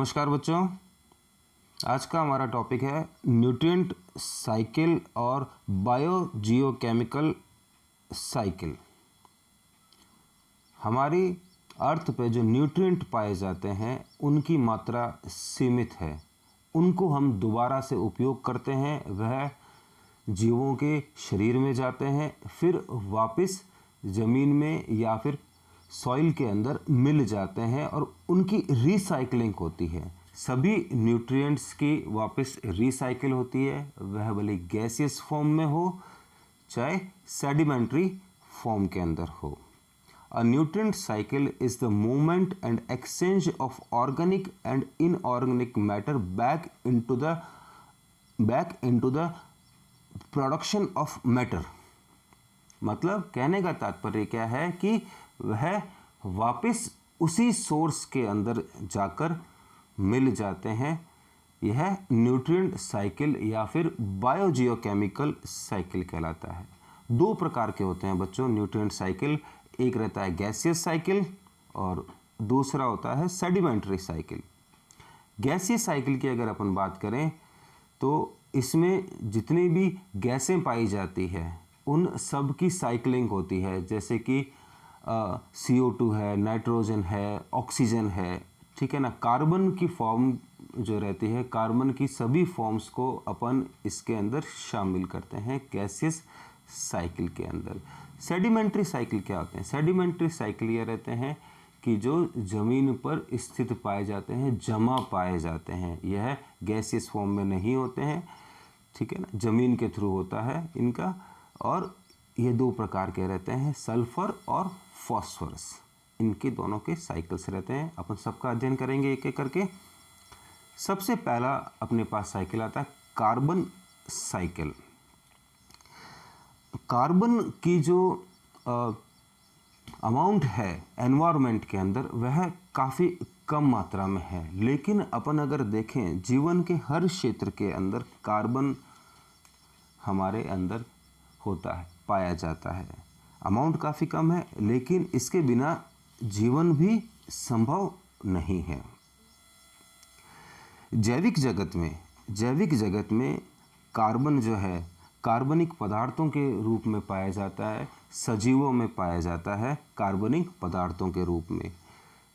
नमस्कार बच्चों, आज का हमारा टॉपिक है न्यूट्रिएंट साइकिल और बायोजियोकेमिकल साइकिल। हमारी अर्थ पे जो न्यूट्रिएंट पाए जाते हैं उनकी मात्रा सीमित है, उनको हम दोबारा से उपयोग करते हैं, वह जीवों के शरीर में जाते हैं, फिर वापस ज़मीन में या फिर सॉइल के अंदर मिल जाते हैं और उनकी रिसाइकलिंग होती है। सभी न्यूट्रिएंट्स की वापस रिसाइकिल होती है, वह भले गैसियस फॉर्म में हो चाहे सेडिमेंट्री फॉर्म के अंदर हो। A nutrient cycle is the movement and exchange of organic and inorganic matter back into the production of matter। मतलब कहने का तात्पर्य क्या है कि वह वापस उसी सोर्स के अंदर जाकर मिल जाते हैं। यह न्यूट्रिएंट साइकिल या फिर बायोजियोकेमिकल साइकिल कहलाता है। दो प्रकार के होते हैं बच्चों न्यूट्रिएंट साइकिल, एक रहता है गैसियस साइकिल और दूसरा होता है सेडिमेंट्री साइकिल। गैसियस साइकिल की अगर अपन बात करें तो इसमें जितनी भी गैसें पाई जाती है उन सब की साइकिलिंग होती है, जैसे कि CO2 है, नाइट्रोजन है, ऑक्सीजन है, ठीक है ना। कार्बन की फॉर्म जो रहती है, कार्बन की सभी फॉर्म्स को अपन इसके अंदर शामिल करते हैं गैसियस साइकिल के अंदर। सेडिमेंट्री साइकिल क्या होते हैं? सेडिमेंट्री साइकिल ये रहते हैं कि जो ज़मीन पर स्थित पाए जाते हैं, जमा पाए जाते हैं, यह गैसियस फॉर्म में नहीं होते हैं, ठीक है ना, ज़मीन के थ्रू होता है इनका। और ये दो प्रकार के रहते हैं, सल्फर और फॉस्फोरस, इनके दोनों के साइकिल्स रहते हैं। अपन सबका अध्ययन करेंगे एक एक करके। सबसे पहला अपने पास साइकिल आता है कार्बन साइकिल। कार्बन की जो अमाउंट है एनवायरनमेंट के अंदर वह काफ़ी कम मात्रा में है, लेकिन अपन अगर देखें जीवन के हर क्षेत्र के अंदर कार्बन हमारे अंदर होता है, पाया जाता है। अमाउंट काफ़ी कम है, लेकिन इसके बिना जीवन भी संभव नहीं है। जैविक जगत में कार्बन जो है कार्बनिक पदार्थों के रूप में पाया जाता है, सजीवों में पाया जाता है कार्बनिक पदार्थों के रूप में।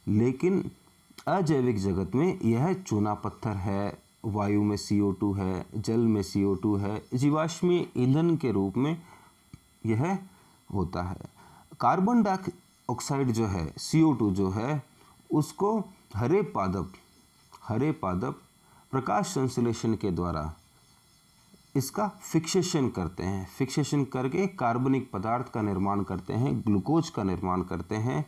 लेकिन अजैविक जगत में यह चूना पत्थर है, वायु में CO2 है, जल में CO2 है, जीवाश्मीय ईंधन के रूप में यह होता है। कार्बन डाइऑक्साइड जो है, CO2 जो है, उसको हरे पादप प्रकाश संश्लेषण के द्वारा इसका फिक्सेशन करते हैं, फिक्सेशन करके कार्बनिक पदार्थ का निर्माण करते हैं, ग्लूकोज का निर्माण करते हैं।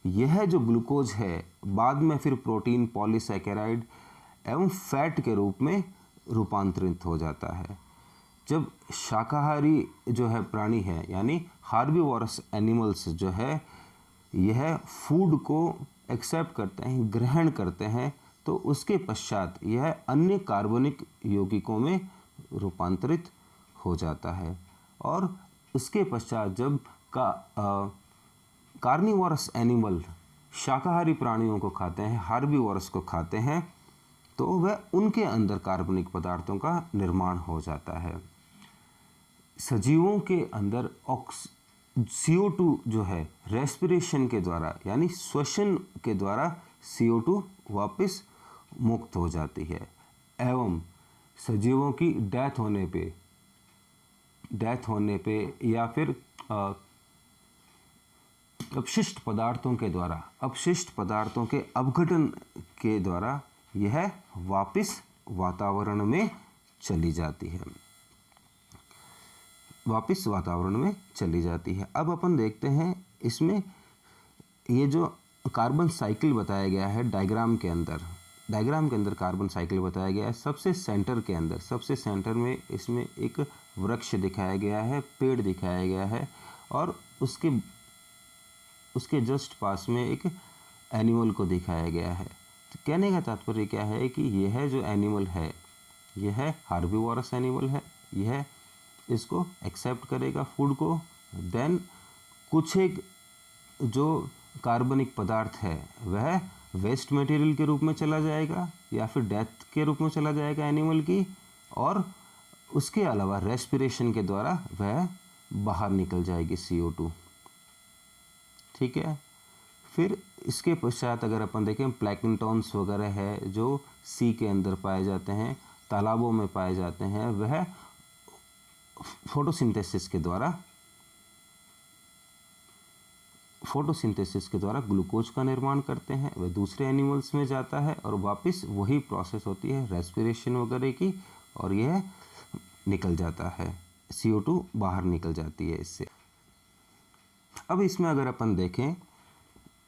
यह जो ग्लूकोज है बाद में फिर प्रोटीन, पॉलीसैकेराइड एवं फैट के रूप में रूपांतरित हो जाता है। जब शाकाहारी जो है प्राणी है, यानी हार्बीवोरस एनिमल्स जो है, यह फूड को एक्सेप्ट करते हैं, ग्रहण करते हैं, तो उसके पश्चात यह अन्य कार्बनिक यौगिकों में रूपांतरित हो जाता है। और उसके पश्चात जब कार्निवोरस एनिमल शाकाहारी प्राणियों को खाते हैं, हार्बीवोरस को खाते हैं, तो वह उनके अंदर कार्बनिक पदार्थों का निर्माण हो जाता है। सजीवों के अंदर CO2 जो है रेस्पिरेशन के द्वारा यानी श्वसन के द्वारा CO2 वापस मुक्त हो जाती है, एवं सजीवों की डेथ होने पे या फिर अपशिष्ट पदार्थों के अपघटन के द्वारा यह वापस वातावरण में चली जाती है। अब अपन देखते हैं इसमें ये जो कार्बन साइकिल बताया गया है डायग्राम के अंदर कार्बन साइकिल बताया गया है। सबसे सेंटर में इसमें एक वृक्ष दिखाया गया है, पेड़ दिखाया गया है, और उसके जस्ट पास में एक एनिमल को दिखाया गया है। तो कहने का तात्पर्य क्या है कि यह जो एनिमल है यह हार्बीवोरस एनिमल है, यह इसको एक्सेप्ट करेगा फूड को, देन कुछ एक जो कार्बनिक पदार्थ है वह वेस्ट मटेरियल के रूप में चला जाएगा या फिर डेथ के रूप में चला जाएगा एनिमल की, और उसके अलावा रेस्पिरेशन के द्वारा वह बाहर निकल जाएगी CO2। ठीक है। फिर इसके पश्चात अगर अपन देखें प्लैंकटन्स वगैरह है जो सी के अंदर पाए जाते हैं, तालाबों में पाए जाते हैं, वह फोटोसिंथेसिस के द्वारा ग्लूकोज का निर्माण करते हैं, वह दूसरे एनिमल्स में जाता है और वापस वही प्रोसेस होती है रेस्पिरेशन वगैरह की, और यह निकल जाता है, CO2 बाहर निकल जाती है इससे। अब इसमें अगर अपन देखें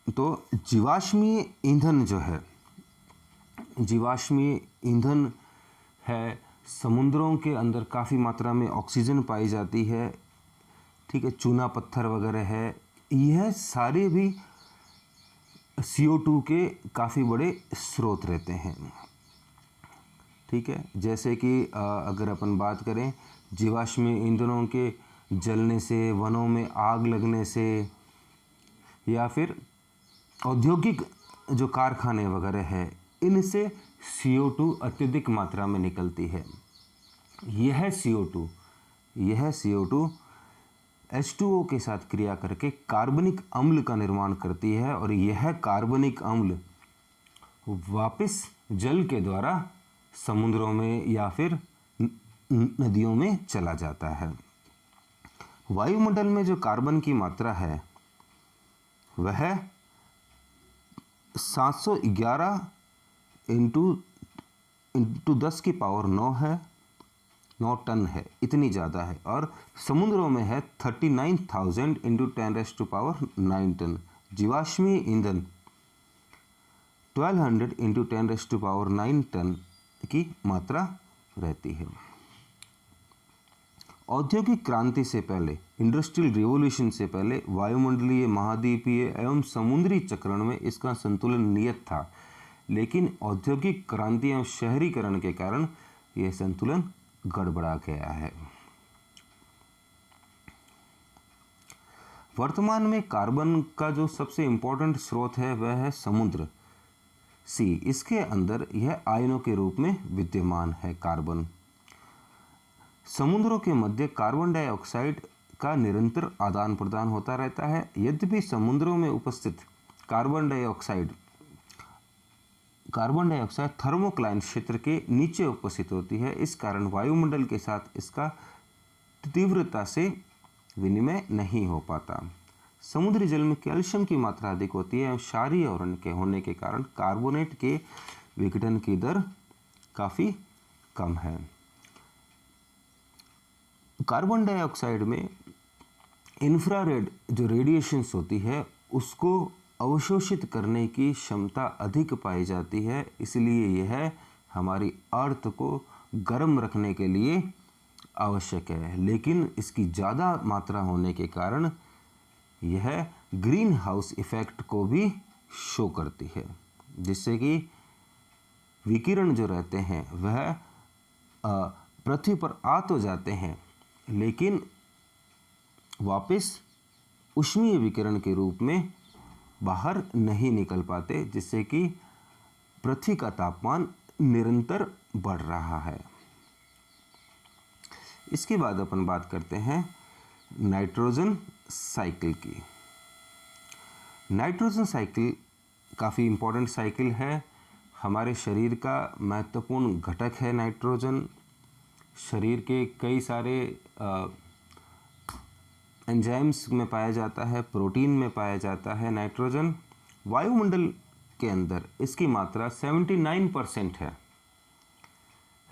तो जीवाश्मीय ईंधन जो है, जीवाश्मीय ईंधन है, समुद्रों के अंदर काफ़ी मात्रा में ऑक्सीजन पाई जाती है। ठीक है, चूना पत्थर वगैरह है, यह सारे भी CO2 के काफ़ी बड़े स्रोत रहते हैं। ठीक है, जैसे कि अगर अपन बात करें जीवाश्मीय ईंधनों के जलने से, वनों में आग लगने से, या फिर औद्योगिक जो कारखाने वगैरह है, इनसे CO2 अत्यधिक मात्रा में निकलती है। यह CO2 H2O के साथ क्रिया करके कार्बनिक अम्ल का निर्माण करती है, और यह कार्बनिक अम्ल वापस जल के द्वारा समुद्रों में या फिर नदियों में चला जाता है। वायुमंडल में जो कार्बन की मात्रा है वह 711 इंटू 10⁹ है, 9 टन है, इतनी ज़्यादा है, और समुद्रों में है 39,000 इंटू 10⁹ टन। जीवाश्मीय ईंधन 1200 इंटू 10⁹ टन की मात्रा रहती है। औद्योगिक क्रांति से पहले, इंडस्ट्रियल रिवॉल्यूशन से पहले, वायुमंडलीय, महाद्वीपीय एवं समुद्री चक्रण में इसका संतुलन नियत था, लेकिन औद्योगिक क्रांति एवं शहरीकरण के कारण यह संतुलन गड़बड़ा गया है। वर्तमान में कार्बन का जो सबसे इम्पोर्टेंट स्रोत है वह है समुद्र, सी। इसके अंदर यह आयनों के रूप में विद्यमान है कार्बन। समुद्रों के मध्य कार्बन डाइऑक्साइड का निरंतर आदान प्रदान होता रहता है। यद्यपि समुद्रों में उपस्थित कार्बन डाइऑक्साइड थर्मोक्लाइन क्षेत्र के नीचे उपस्थित होती है, इस कारण वायुमंडल के साथ इसका तीव्रता से विनिमय नहीं हो पाता। समुद्री जल में कैल्शियम की मात्रा अधिक होती है, क्षारीय आवरण के होने के कारण कार्बोनेट के विघटन की दर काफ़ी कम है। कार्बन डाइऑक्साइड में इंफ्रारेड जो रेडिएशंस होती है उसको अवशोषित करने की क्षमता अधिक पाई जाती है, इसलिए यह हमारी अर्थ को गर्म रखने के लिए आवश्यक है, लेकिन इसकी ज़्यादा मात्रा होने के कारण यह ग्रीन हाउस इफेक्ट को भी शो करती है, जिससे कि विकिरण जो रहते हैं वह पृथ्वी पर आ तो जाते हैं, लेकिन वापस ऊष्मीय विकिरण के रूप में बाहर नहीं निकल पाते, जिससे कि पृथ्वी का तापमान निरंतर बढ़ रहा है। इसके बाद अपन बात करते हैं नाइट्रोजन साइकिल की। नाइट्रोजन साइकिल काफ़ी इम्पोर्टेंट साइकिल है, हमारे शरीर का महत्वपूर्ण घटक है नाइट्रोजन। शरीर के कई सारे एंजाइम्स में पाया जाता है, प्रोटीन में पाया जाता है नाइट्रोजन। वायुमंडल के अंदर इसकी मात्रा 79% है,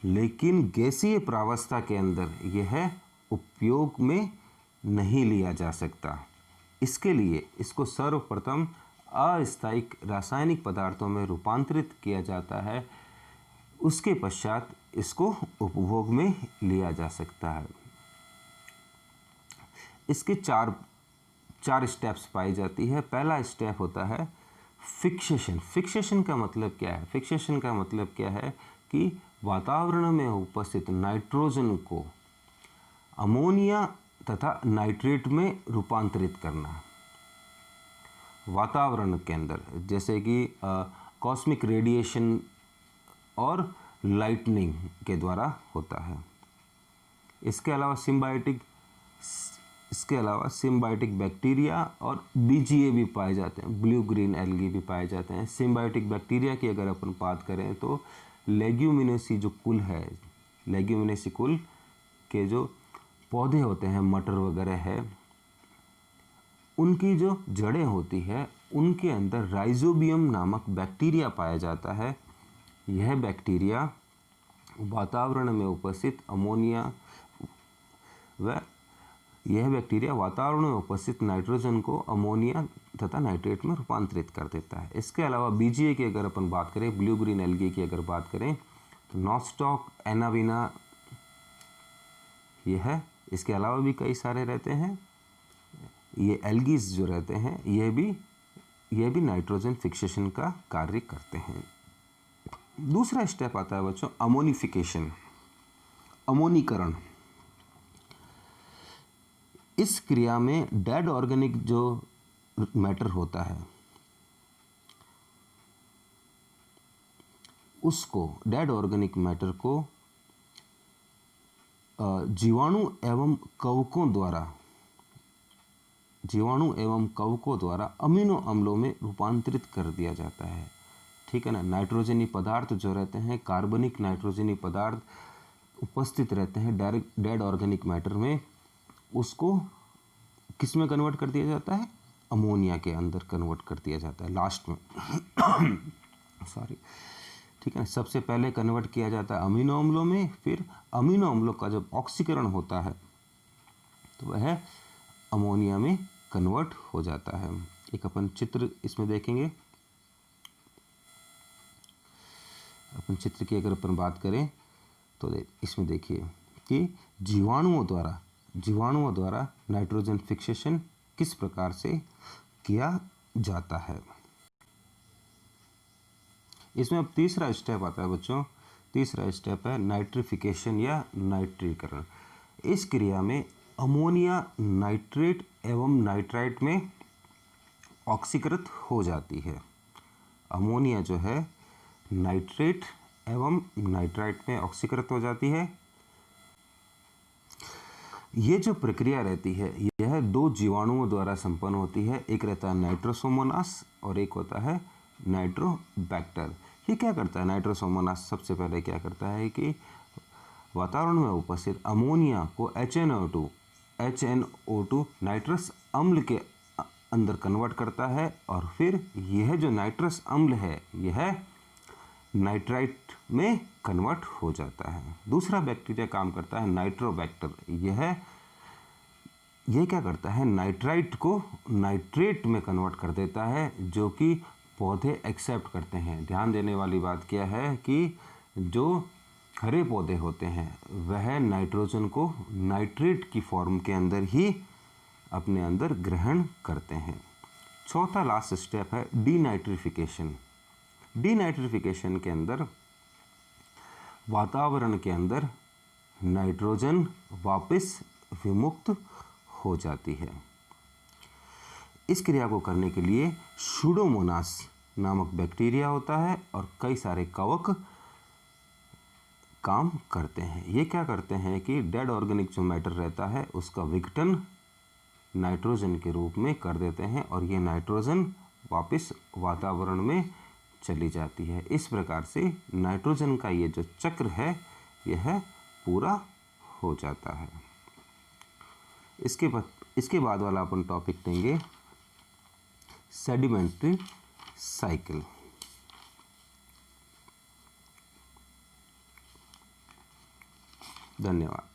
लेकिन गैसीय प्रावस्था के अंदर यह उपयोग में नहीं लिया जा सकता। इसके लिए इसको सर्वप्रथम अस्थायी रासायनिक पदार्थों में रूपांतरित किया जाता है, उसके पश्चात इसको उपभोग में लिया जा सकता है। इसके चार स्टेप्स पाई जाती है। पहला स्टेप होता है फिक्सेशन। फिक्सेशन का मतलब क्या है? फिक्सेशन का मतलब क्या है कि वातावरण में उपस्थित नाइट्रोजन को अमोनिया तथा नाइट्रेट में रूपांतरित करना। वातावरण के अंदर जैसे कि कॉस्मिक रेडिएशन और लाइटनिंग के द्वारा होता है। इसके अलावा सिम्बायोटिक बैक्टीरिया और बीजीए भी पाए जाते हैं, ब्लू ग्रीन एल्गी भी पाए जाते हैं। सिम्बायोटिक बैक्टीरिया की अगर अपन बात करें तो लेग्यूमिनेसी जो कुल है, लेग्यूमिनेसी कुल के जो पौधे होते हैं, मटर वगैरह है, उनकी जो जड़ें होती है उनके अंदर राइजोबियम नामक बैक्टीरिया पाया जाता है। यह बैक्टीरिया वातावरण में उपस्थित नाइट्रोजन को अमोनिया तथा नाइट्रेट में रूपांतरित कर देता है। इसके अलावा बीजीए की अगर अपन बात करें, ब्लू ग्रीन एल्गी की अगर बात करें तो नॉस्टॉक, एनाविना ये है। इसके अलावा भी कई सारे रहते हैं। ये एल्गीज जो रहते हैं ये भी नाइट्रोजन फिक्सेशन का कार्य करते हैं। दूसरा स्टेप आता है बच्चों अमोनिफिकेशन, अमोनीकरण। इस क्रिया में डेड ऑर्गेनिक जो मैटर होता है उसको, डेड ऑर्गेनिक मैटर को जीवाणु एवं कवकों द्वारा अमीनो अम्लों में रूपांतरित कर दिया जाता है। ठीक है ना। नाइट्रोजनी पदार्थ जो रहते हैं, कार्बनिक नाइट्रोजनी पदार्थ उपस्थित रहते हैं डेड ऑर्गेनिक मैटर में, उसको किस में कन्वर्ट कर दिया जाता है? अमोनिया के अंदर कन्वर्ट कर दिया जाता है लास्ट में। सॉरी, ठीक है। सबसे पहले कन्वर्ट किया जाता है अमीनो अम्लों में, फिर अमीनो अम्लों का जब ऑक्सीकरण होता है तो वह अमोनिया में कन्वर्ट हो जाता है। एक अपन चित्र इसमें देखेंगे। अपन चित्र की अगर अपन बात करें तो इसमें देखिए कि जीवाणुओं द्वारा नाइट्रोजन फिक्सेशन किस प्रकार से किया जाता है। इसमें अब तीसरा स्टेप आता है बच्चों। तीसरा स्टेप है नाइट्रिफिकेशन या नाइट्रीकरण। इस क्रिया में अमोनिया नाइट्रेट एवं नाइट्राइट में ऑक्सीकृत हो जाती है। अमोनिया जो है नाइट्रेट एवं नाइट्राइट में ऑक्सीकृत हो जाती है। ये जो प्रक्रिया रहती है यह दो जीवाणुओं द्वारा संपन्न होती है। एक रहता है नाइट्रोसोमोनास और एक होता है नाइट्रोबैक्टर। ये क्या करता है? नाइट्रोसोमोनास सबसे पहले क्या करता है कि वातावरण में उपस्थित अमोनिया को HNO2 नाइट्रस अम्ल के अंदर कन्वर्ट करता है और फिर यह जो नाइट्रस अम्ल है यह नाइट्राइट में कन्वर्ट हो जाता है। दूसरा बैक्टीरिया काम करता है नाइट्रोबैक्टर। यह क्या करता है? नाइट्राइट को नाइट्रेट में कन्वर्ट कर देता है, जो कि पौधे एक्सेप्ट करते हैं। ध्यान देने वाली बात क्या है कि जो हरे पौधे होते हैं वह नाइट्रोजन को नाइट्रेट की फॉर्म के अंदर ही अपने अंदर ग्रहण करते हैं। चौथा लास्ट स्टेप है डीनाइट्रिफिकेशन। डीनाइट्रिफिकेशन के अंदर वातावरण के अंदर नाइट्रोजन वापस विमुक्त हो जाती है। इस क्रिया को करने के लिए सूडोमोनास नामक बैक्टीरिया होता है और कई सारे कवक काम करते हैं। ये क्या करते हैं कि डेड ऑर्गेनिक जो मैटर रहता है उसका विघटन नाइट्रोजन के रूप में कर देते हैं और ये नाइट्रोजन वापस वातावरण में चली जाती है। इस प्रकार से नाइट्रोजन का ये जो चक्र है यह पूरा हो जाता है। इसके बाद वाला अपन टॉपिक लेंगे सेडिमेंट्री साइकिल। धन्यवाद।